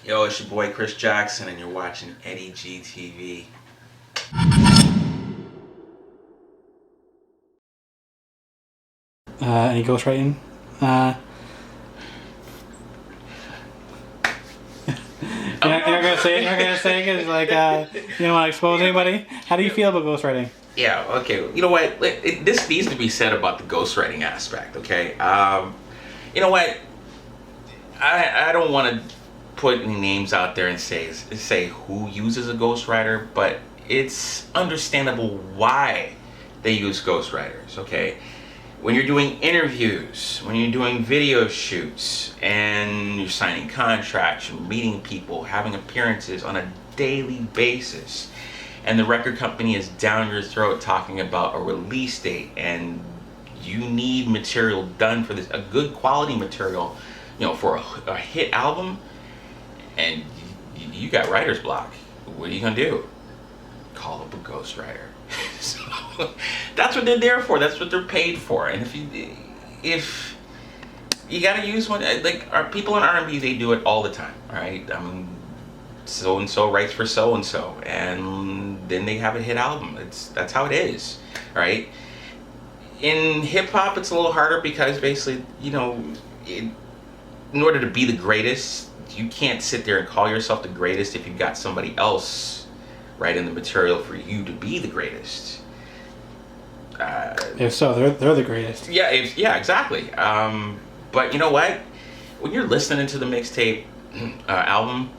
Yo, it's your boy Chris Jackson, and you're watching Eddie G TV. Any ghostwriting? You're not gonna say it. You're not gonna say it because you don't want to expose anybody. How do you feel about ghostwriting? Yeah, okay. You know what? This needs to be said about the ghostwriting aspect, okay? You know what? I don't want to put any names out there and say who uses a ghostwriter, but it's understandable why they use ghostwriters, okay? When you're doing interviews, when you're doing video shoots, and you're signing contracts, you're meeting people, having appearances on a daily basis, and the record company is down your throat talking about a release date, and you need material done for this, a good quality material, for a hit album, and you got writer's block. What are you gonna do? Call up a ghostwriter. So that's what they're there for. That's what they're paid for. And if you gotta use one, like our people in R&B, they do it all the time. All right. I mean, so and so writes for so and so, and then they have a hit album. That's how it is. All right. In hip hop, it's a little harder because basically, in order to be the greatest, you can't sit there and call yourself the greatest if you've got somebody else writing the material for you to be the greatest. If so, they're the greatest. Yeah, exactly. But you know what? When you're listening to the mixtape album,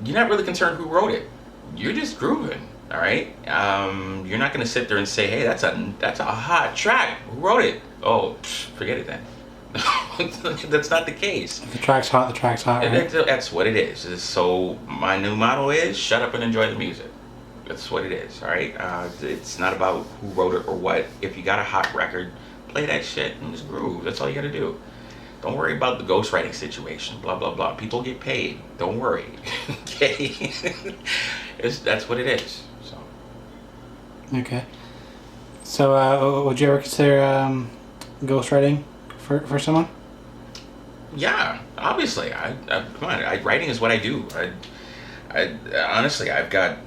you're not really concerned who wrote it. You're just grooving, all right? You're not going to sit there and say, "Hey, that's a hot track. Who wrote it?" Oh, forget it then. That's not the case. If the track's hot, the track's hot. Right? That's what it is. So my new motto is shut up and enjoy the music. That's what it is, all right? It's not about who wrote it or what. If you got a hot record, play that shit and just groove. That's all you got to do. Don't worry about the ghostwriting situation, blah, blah, blah. People get paid. Don't worry, okay? That's what it is, so. Okay. So would you ever consider ghostwriting for someone? Yeah, obviously. Come on. Writing is what I do. I honestly, I've got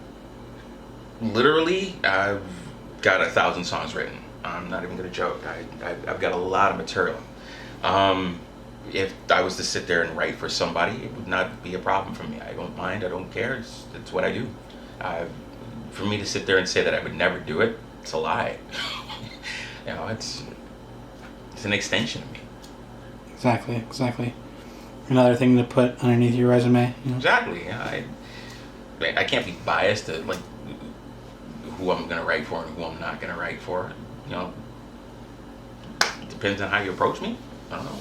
1,000 songs written. I'm not even gonna joke. I've got a lot of material. If I was to sit there and write for somebody, it would not be a problem for me. I don't mind. I don't care. It's what I do. For me to sit there and say that I would never do it, it's a lie. It's an extension of me. Exactly. Another thing to put underneath your resume. Exactly. I can't be biased to like who I'm gonna write for and who I'm not gonna write for. It depends on how you approach me. I don't know.